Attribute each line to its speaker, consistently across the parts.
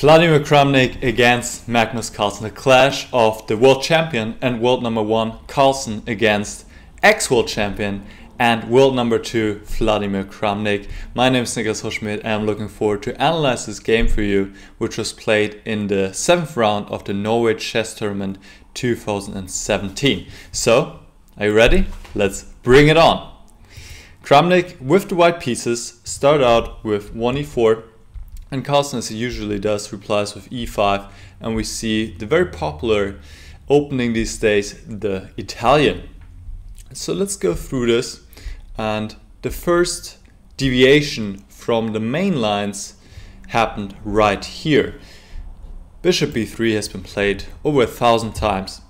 Speaker 1: Vladimir Kramnik against Magnus Carlsen, the clash of the world champion and world number 1 Carlsen against ex-world champion and world number 2 Vladimir Kramnik. My name is Huschenbeth and I'm looking forward to analyze this game for you, which was played in the 7th round of the Norway Chess Tournament 2017. So, are you ready? Let's bring it on! Kramnik, with the white pieces, start out with 1e4, and Carlsen, as he usually does, replies with e5, and we see the very popular opening these days, the Italian. So let's go through this, and the first deviation from the main lines happened right here. Bishop b3 has been played over 1,000 times,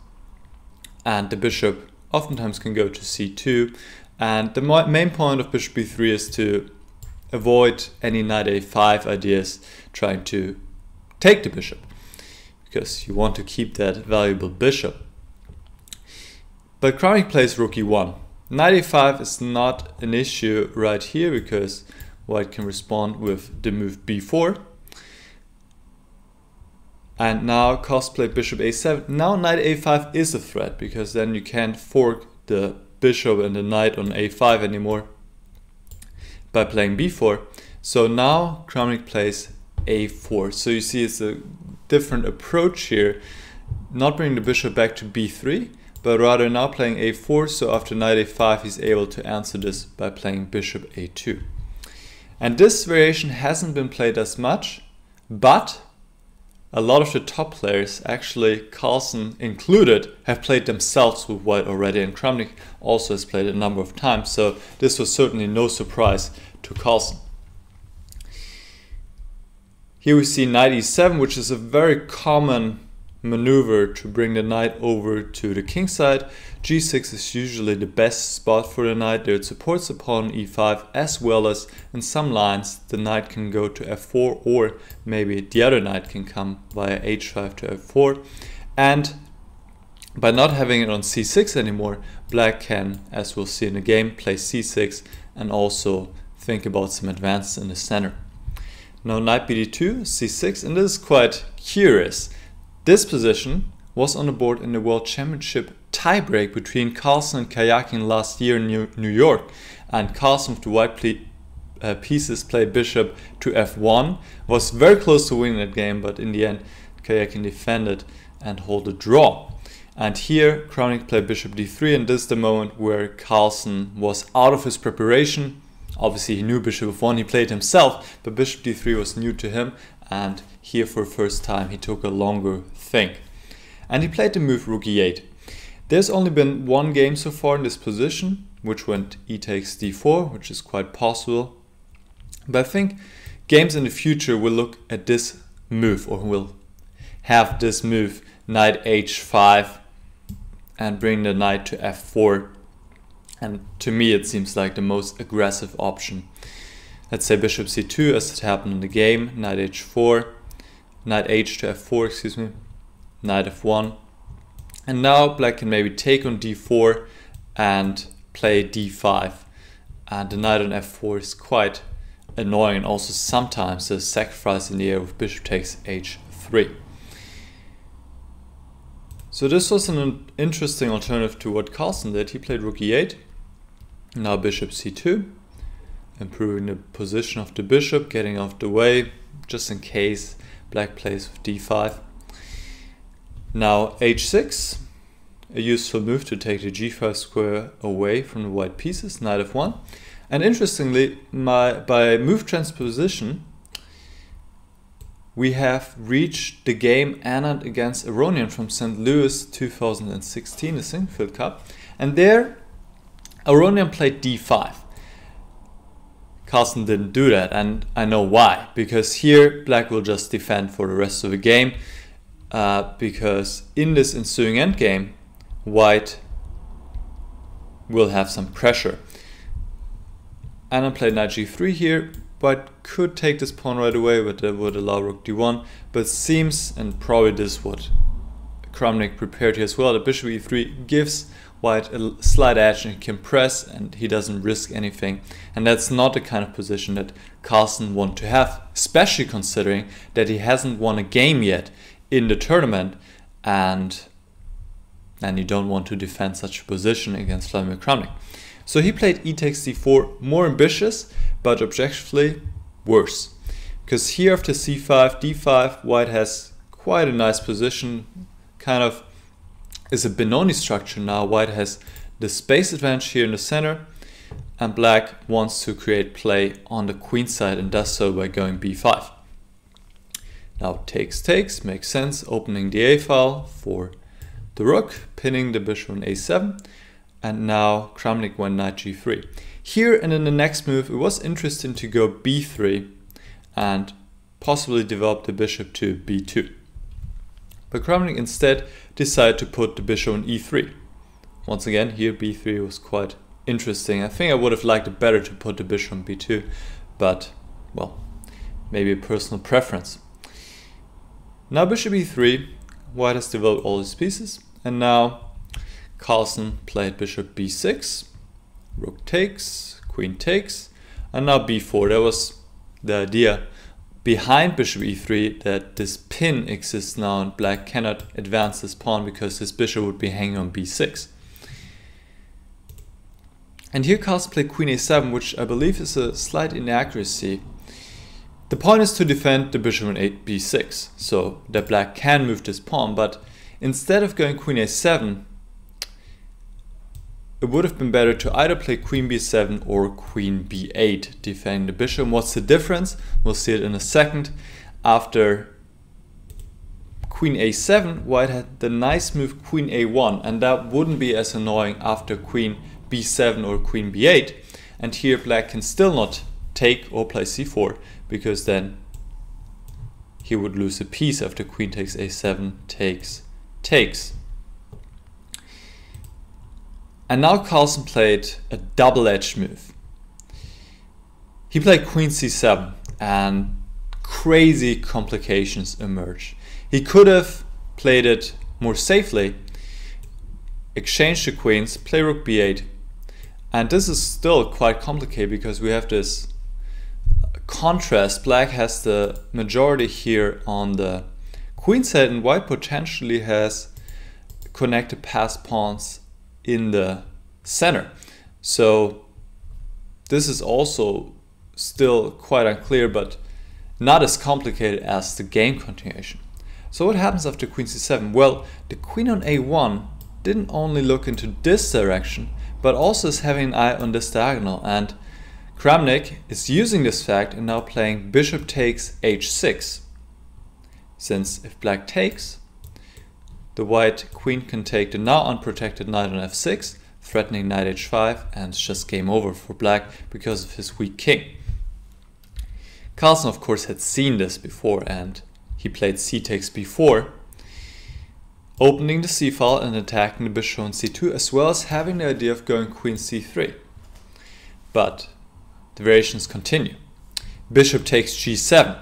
Speaker 1: and the bishop oftentimes can go to c2, and the main point of bishop b3 is to avoid any knight a5 ideas trying to take the bishop, because you want to keep that valuable bishop. But Kramnik plays rook e1. Knight a5 is not an issue right here because white can respond with the move b4. And now Costa played bishop a7. Now knight a5 is a threat, because then you can't fork the bishop and the knight on a5 anymore by playing b4. So now Kramnik plays a4. So you see it's a different approach here, not bringing the bishop back to b3, but rather now playing a4. So after knight a5 he's able to answer this by playing bishop a2. And this variation hasn't been played as much, but a lot of the top players, actually Carlsen included, have played themselves with white already, and Kramnik also has played it a number of times, so this was certainly no surprise to Carlsen. Here we see knight e7, which is a very common maneuver to bring the knight over to the king side. g6 is usually the best spot for the knight. There it supports the pawn on e5, as well as in some lines the knight can go to f4, or maybe the other knight can come via h5 to f4. And by not having it on c6 anymore, black can, as we'll see in the game, play c6 and also think about some advances in the center. Now knight bd2, c6, and this is quite curious. This position was on the board in the World Championship tiebreak between Carlsen and Kayakin last year in New York, and Carlsen with the white pieces played bishop to f1, was very close to winning that game, but in the end Kayakin defended and hold a draw. And here Kramnik played bishop d3, and this is the moment where Carlsen was out of his preparation. Obviously he knew bishop f1, he played himself, but bishop d3 was new to him, and here for the first time he took a longer think. And he played the move rook e8. There's only been one game so far in this position, which went e takes d4, which is quite possible. But I think games in the future will look at this move, or will have this move, knight h5, and bring the knight to f4. And to me it seems like the most aggressive option. Let's say bishop c2 as it happened in the game, knight h4, knight h to f4, excuse me, knight f1. And now black can maybe take on d4 and play d5. And the knight on f4 is quite annoying, and also sometimes a sacrifice in the air with bishop takes h3. So this was an interesting alternative to what Carlsen did. He played rook e8, now bishop c2, improving the position of the bishop, getting out of the way, just in case black plays with d5. Now h6, a useful move to take the g5 square away from the white pieces, knight f1. And interestingly, by move transposition, we have reached the game Anand against Aronian from St. Louis 2016, the Sinquefield Cup. And there, Aronian played d5. Carlsen didn't do that, and I know why. Because here, black will just defend for the rest of the game. Because in this ensuing endgame, white will have some pressure. Anand played knight g3 here, but could take this pawn right away, but that would allow rook d1. But it seems, and probably this is what Kramnik prepared here as well, that bishop e3 gives white a slight edge and he can press and he doesn't risk anything. And that's not the kind of position that Carlsen wants to have, especially considering that he hasn't won a game yet in the tournament, and you don't want to defend such a position against Vladimir Kramnik. So he played e takes d4, more ambitious, but objectively worse. Because here after c5, d5, white has quite a nice position, kind of is a Benoni structure now. White has the space advantage here in the center, and black wants to create play on the queen side and does so by going b5. Now takes, makes sense, opening the a file for the rook, pinning the bishop on a7, and now Kramnik went knight g3. Here and in the next move it was interesting to go b3 and possibly develop the bishop to b2. But Kramnik instead decided to put the bishop on e3. Once again, here b3 was quite interesting. I think I would have liked it better to put the bishop on b2, but, well, maybe a personal preference. Now bishop e3, white has developed all his pieces, and now Carlsen played bishop b6, rook takes, queen takes, and now b4. That was the idea behind bishop e3, that this pin exists now and black cannot advance this pawn because his bishop would be hanging on b6. And here Carlsen played queen a7, which I believe is a slight inaccuracy. The point is to defend the bishop on b6, so that black can move this pawn, but instead of going queen a7, it would have been better to either play queen b7 or queen b8, defending the bishop. What's the difference? We'll see it in a second. After queen a7, white had the nice move queen a1, and that wouldn't be as annoying after queen b7 or queen b8. And here black can still not take or play c4, because then he would lose a piece after queen takes a7, takes. And now Carlsen played a double-edged move. He played queen c7 and crazy complications emerged. He could have played it more safely, exchange the queens, play rook b8. And this is still quite complicated because we have this contrast. Black has the majority here on the queen side and white potentially has connected passed pawns in the center. So this is also still quite unclear, but not as complicated as the game continuation. So what happens after queen c7? Well, the queen on a1 didn't only look into this direction, but also is having an eye on this diagonal, and Kramnik is using this fact and now playing bishop takes h6. Since if black takes, the white queen can take the now unprotected knight on f6, threatening knight h5, and it's just game over for black because of his weak king. Carlsen of course had seen this before and he played c takes b4, opening the c file and attacking the bishop on c2, as well as having the idea of going queen c3. But the variations continue. Bishop takes g7.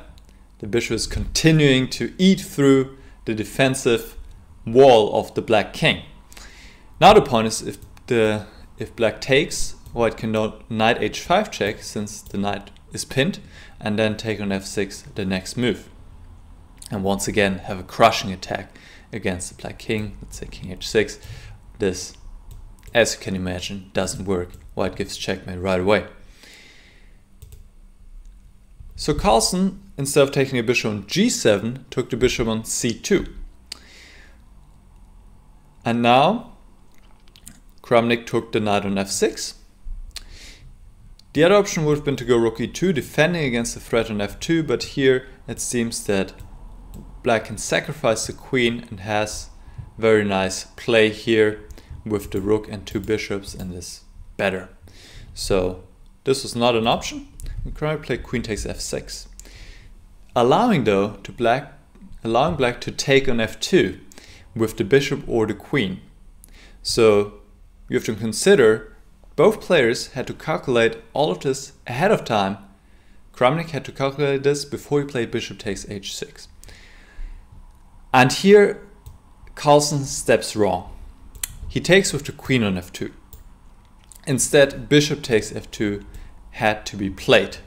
Speaker 1: The bishop is continuing to eat through the defensive wall of the black king. Now the point is if black takes, white can note knight h5 check since the knight is pinned, and then take on f6 the next move. And once again have a crushing attack against the black king. Let's say king h6. This, as you can imagine, doesn't work. White gives checkmate right away. So Carlsen, instead of taking a bishop on g7, took the bishop on c2. And now Kramnik took the knight on f6. The other option would have been to go rook e2, defending against the threat on f2, but here it seems that black can sacrifice the queen and has very nice play here with the rook and two bishops and is better. So this was not an option. Kramnik played queen takes f6, allowing black to take on f2 with the bishop or the queen. So you have to consider both players had to calculate all of this ahead of time. Kramnik had to calculate this before he played bishop takes h6. And here Carlsen steps wrong. he takes with the queen on f2. Instead, bishop takes f2 had to be played.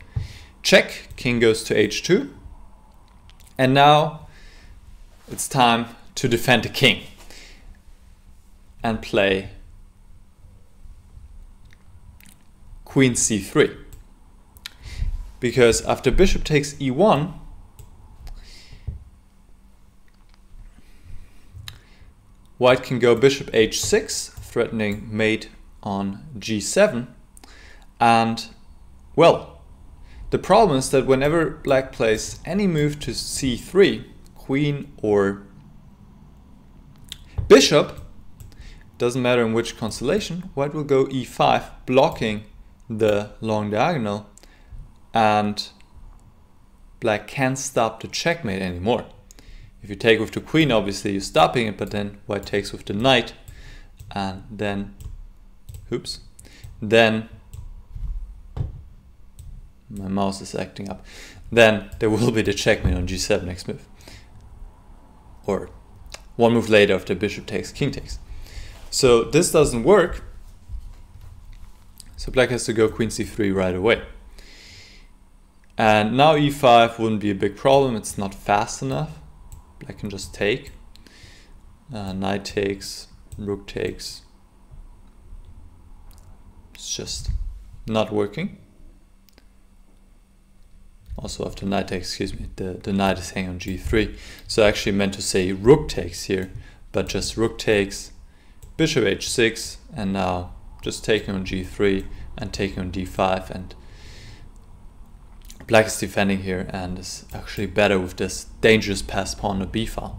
Speaker 1: Check, king goes to h2. And now it's time to defend the king and play queen c3. Because after bishop takes e1, white can go bishop h6, threatening mate on g7. And, well, the problem is that whenever black plays any move to c3, queen or bishop, doesn't matter in which constellation, white will go e5, blocking the long diagonal, and black can't stop the checkmate anymore. If you take with the queen, obviously you're stopping it, but then white takes with the knight, and then, oops, then, my mouse is acting up, then there will be the checkmate on g7 next move. Or one move later after bishop takes, king takes. So this doesn't work, so black has to go queen c3 right away. And now e5 wouldn't be a big problem, it's not fast enough. Black can just take, knight takes, rook takes. It's just not working. Also after knight takes, excuse me, the knight is hanging on g3. So I actually meant to say rook takes here, but just rook takes, bishop h6, and now just taking on g3 and taking on d5, and black is defending here and is actually better with this dangerous passed pawn to b file.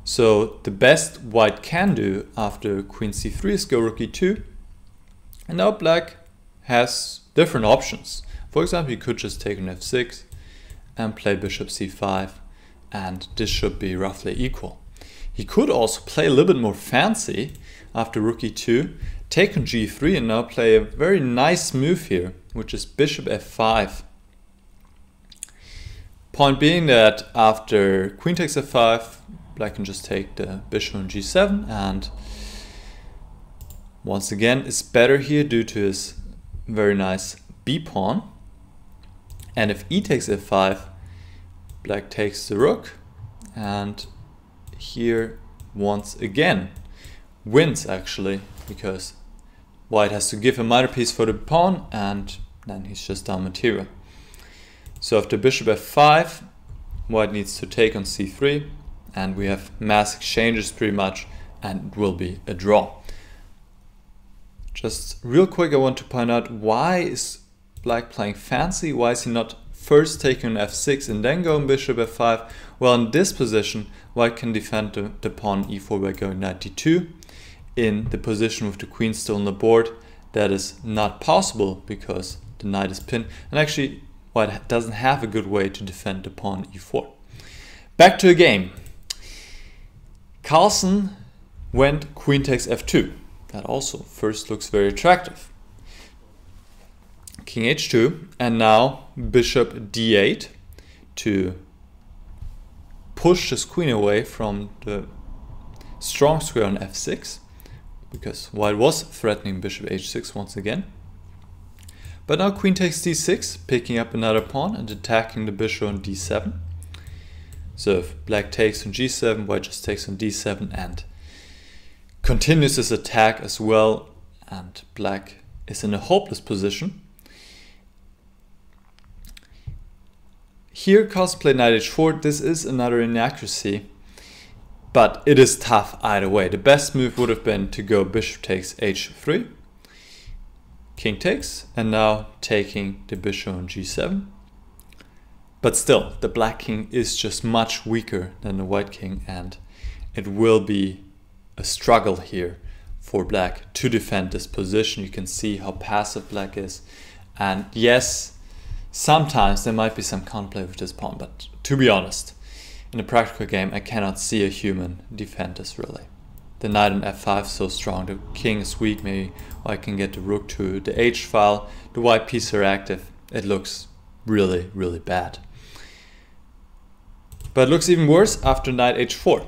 Speaker 1: So the best white can do after queen c3 is go rook e2, and now black has different options. For example, you could just take on f6 and play bishop c5, and this should be roughly equal. He could also play a little bit more fancy after rook e2, take on g3, and now play a very nice move here, which is bishop f5. Point being that after queen takes f5, black can just take the bishop on g7, and once again is better here due to his very nice b pawn. And if e takes f5, black takes the rook, and here once again wins actually, because white has to give a minor piece for the pawn, and then he's just down material. So after bishop f5, white needs to take on c3, and we have mass exchanges pretty much, and it will be a draw. Just real quick, I want to point out, why is black playing fancy? Why is he not first taking on f6 and then going bishop f5? Well, in this position, white can defend the pawn e4 by going knight d2. In the position with the queen still on the board, that is not possible because the knight is pinned, and actually white doesn't have a good way to defend the pawn e4. Back to the game. Carlsen went queen takes f2. That also first looks very attractive. King h2, and now bishop d8 to push this queen away from the strong square on f6, because white was threatening bishop h6 once again. But now queen takes d6, picking up another pawn and attacking the bishop on d7. So if black takes on g7, white just takes on d7 and continues his attack as well, and black is in a hopeless position. Here Carlsen played knight h4. This is another inaccuracy, but it is tough either way. The best move would have been to go bishop takes h3, king takes, and now taking the bishop on g7. But still, the black king is just much weaker than the white king, and it will be a struggle here for black to defend this position. You can see how passive black is, and yes, sometimes there might be some counterplay with this pawn, but to be honest, in a practical game I cannot see a human defend this really. The knight on f5 is so strong, the king is weak, maybe I can get the rook to the h file, the white pieces are active. It looks really, really bad. But it looks even worse after knight h4.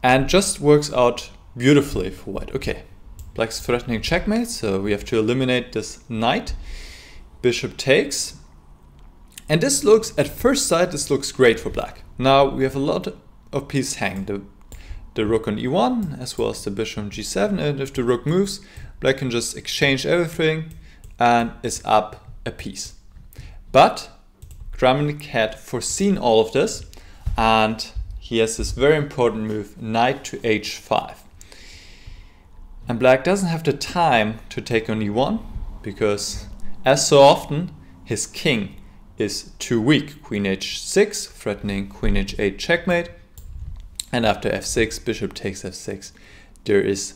Speaker 1: and just works out beautifully for white. Okay, black's threatening checkmate, so we have to eliminate this knight. Bishop takes, and this looks, at first sight, this looks great for black. Now we have a lot of pieces hanging, the rook on e1 as well as the bishop on g7, and if the rook moves, black can just exchange everything and is up a piece. But Kramnik had foreseen all of this, and he has this very important move, knight to h5. And black doesn't have the time to take on e1 because, as so often, his king is too weak. Queen h6, threatening queen h8 checkmate. And after f6, bishop takes f6. There is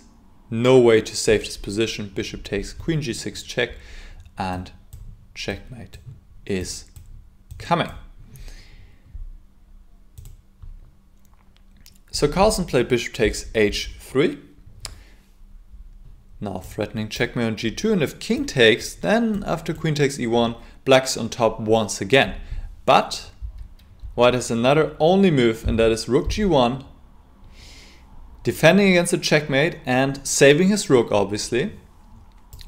Speaker 1: no way to save this position. Bishop takes queen g6 check, and checkmate is coming. So Carlsen played bishop takes h3. Now threatening checkmate on g2, and if king takes, then after queen takes e1, black's on top once again. But white has another only move, and that is rook g1, defending against a checkmate and saving his rook, obviously.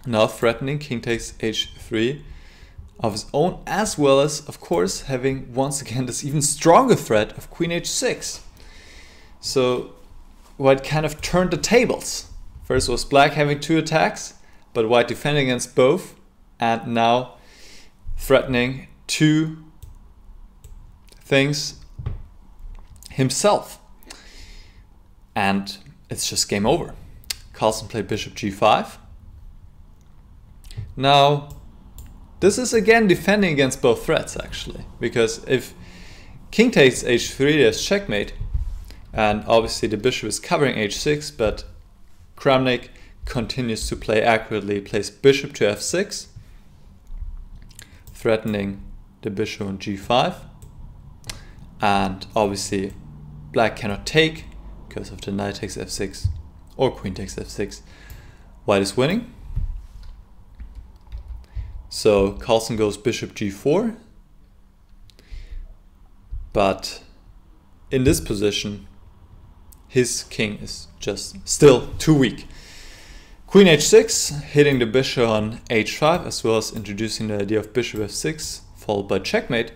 Speaker 1: Now threatening king takes h3 of his own, as well as, of course, having once again this even stronger threat of queen h6. So white kind of turned the tables. First was black having 2 attacks, but white defending against both, and now threatening 2 things himself. And it's just game over. Carlsen played bishop g5. Now, this is again defending against both threats, actually, because if king takes h3, there's checkmate, and obviously the bishop is covering h6, but Kramnik continues to play accurately, plays bishop to f6, threatening the bishop on g5, and obviously black cannot take because of the knight takes f6 or queen takes f6. White is winning. So Carlsen goes bishop g4, but in this position his king is just still too weak. Queen h6, hitting the bishop on h5, as well as introducing the idea of bishop f6 followed by checkmate,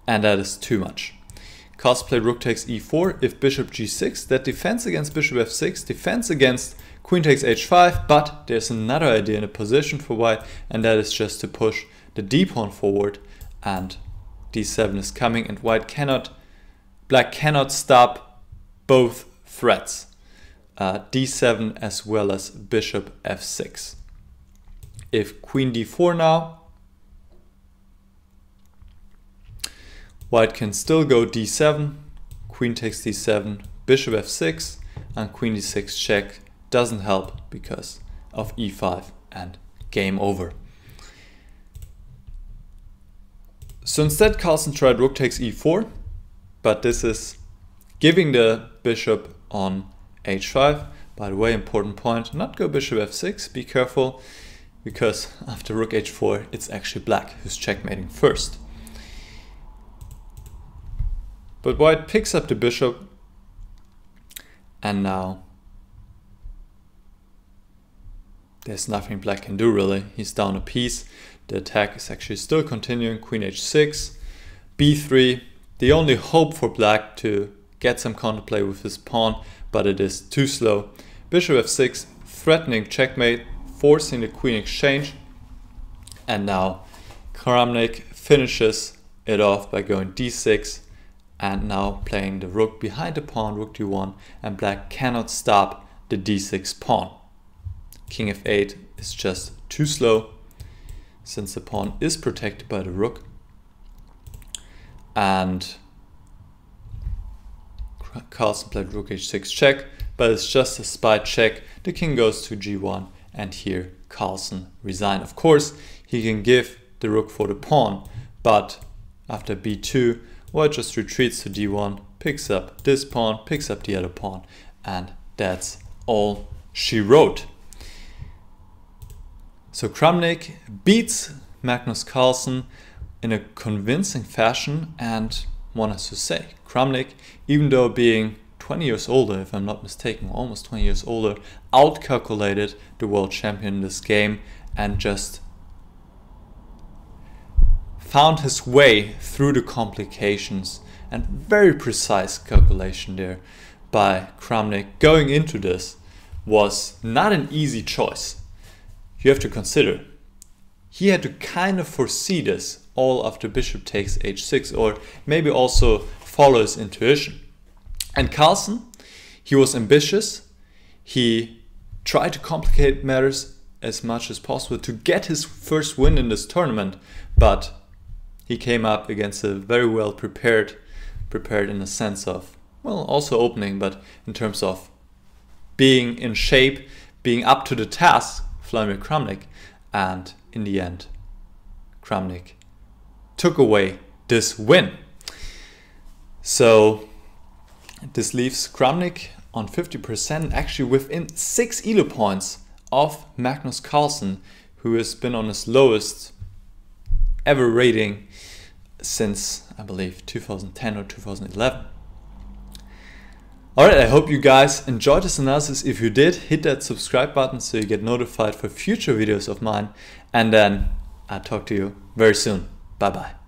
Speaker 1: and that is too much. Carlsen played rook takes e4. If bishop g6, that defends against bishop f6, defends against queen takes h5, but there's another idea in a position for white, and that is just to push the d pawn forward, and d7 is coming, and black cannot stop both threats, d7 as well as bishop f6. If queen d4 now, white can still go d7, queen takes d7, bishop f6, and queen d6 check doesn't help because of e5, and game over. So instead Carlsen tried rook takes e4, but this is giving the bishop on h5. By the way, important point, not go bishop f6, be careful, because after rook h4 it's actually black who's checkmating first. But white picks up the bishop, and now there's nothing black can do really. He's down a piece. The attack is actually still continuing. Queen h6, b3. The only hope for black to get some counterplay with his pawn, but it is too slow. Bishop f6, threatening checkmate, forcing the queen exchange, and now Kramnik finishes it off by going d6, and now playing the rook behind the pawn, rook d1, and black cannot stop the d6 pawn. King f8 is just too slow, since the pawn is protected by the rook, and Carlsen played rook h6 check, but it's just a spy check. The king goes to g1, and here Carlsen resigned. Of course, he can give the rook for the pawn, but after b2, white just retreats to d1, picks up this pawn, picks up the other pawn, and that's all she wrote. So Kramnik beats Magnus Carlsen in a convincing fashion, and one has to say, Kramnik, even though being 20 years older, if I'm not mistaken, almost 20 years older, outcalculated the world champion in this game and just found his way through the complications, and very precise calculation there by Kramnik going into this was not an easy choice. You have to consider, he had to kind of foresee this all after bishop takes h6, or maybe also follow his intuition. And Carlsen, he was ambitious. He tried to complicate matters as much as possible to get his first win in this tournament, but he came up against a very well prepared in the sense of, well, also opening, but in terms of being in shape, being up to the task, Vladimir Kramnik. And in the end, Kramnik took away this win. So this leaves Kramnik on 50%, actually within 6 elo points of Magnus Carlsen, who has been on his lowest ever rating since, I believe, 2010 or 2011. Alright, I hope you guys enjoyed this analysis. If you did, hit that subscribe button so you get notified for future videos of mine. And then I'll talk to you very soon. Bye bye.